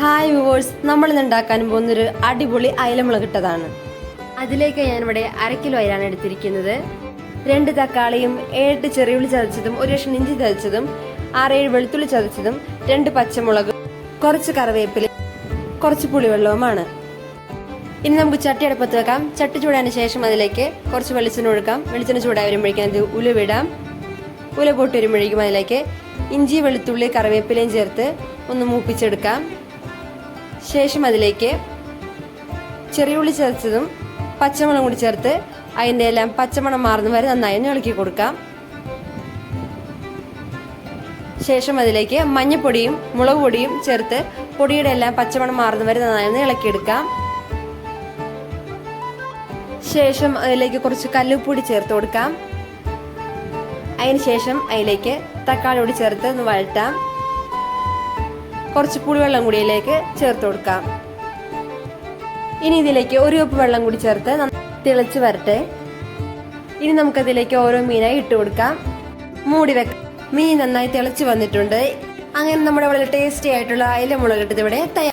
Hi viewers, നമ്മളിന്ന് ഉണ്ടാക്കാൻ പോകുന്നൊരു അടിപൊളി അയലമുളകിട്ടതാണ്. അതിലേക്ക് ഞാനിവിടെ 1/2 കിലോ അയിലാണ് എടുത്തിരിക്കുന്നത്. 2 തക്കാളിയും 7 ചെറിയുള്ളി ചതച്ചതും 1 കഷ്ണം ഇഞ്ചി ചതച്ചതും 6-7 വെളുത്തുള്ളി ചതച്ചതും 2 പച്ചമുളക്, കുറച്ച് കറിവേപ്പില, കുറച്ച് പുളിവെള്ളവുമാണ്. ഇനി നമുക്ക് ചട്ടി അടുപ്പത്ത് വെക്കാം. ചട്ടി ചൂടാന് ശേഷം അതിലേക്ക് കുറച്ച് വെളിച്ചെണ്ണ ഒഴിക്കാം. വെളിച്ചെണ്ണ ചൂടായി വരുമ്പോഴേക്കും അത് ഉലുവിടാം. ഉല പൊട്ടി വരുമ്പോഴേക്കും അതിലേക്ക് ഇഞ്ചി, വെളുത്തുള്ളി, കറിവേപ്പിലയും ചേർത്ത് ഒന്ന് മൂപ്പിച്ചെടുക്കാം. ശേഷം അതിലേക്ക് ചെറിയ ഉള്ളി ചതച്ചതും പച്ചമുളകും കൂടി ചേർത്ത് അതിൻ്റെ എല്ലാം പച്ചമണം മാറുന്ന വരെ നന്നായി ഒന്ന് ഇളക്കി കൊടുക്കാം. ശേഷം അതിലേക്ക് മഞ്ഞൾപ്പൊടിയും മുളക് പൊടിയും ചേർത്ത് പൊടിയുടെ എല്ലാം പച്ചമണം മാറുന്ന വരെ നന്നായി ഒന്ന് ഇളക്കിയെടുക്കാം. ശേഷം അതിലേക്ക് കുറച്ച് കല്ലുപ്പൊടി ചേർത്ത് കൊടുക്കാം. അതിനുശേഷം അതിലേക്ക് തക്കാളി കൂടി ചേർത്ത് ഒന്ന് വഴറ്റാം. കുറച്ച് പുളിവെള്ളം കൂടി ഇതിലേക്ക് ചേർത്ത് കൊടുക്കാം. ഇനി ഇതിലേക്ക് 1 കപ്പ് വെള്ളം കൂടി ചേർത്ത് തിളച്ച് വരട്ടെ. ഇനി നമുക്കതിലേക്ക് ഓരോ മീനായി ഇട്ട് കൊടുക്കാം. മൂടി വെക്കാം. മീൻ നന്നായി തിളച്ച് വന്നിട്ടുണ്ട്. അങ്ങനെ നമ്മുടെ വളരെ ടേസ്റ്റി ആയിട്ടുള്ള അയല മുളകിട്ടത് ഇവിടെ തയ്യാർ.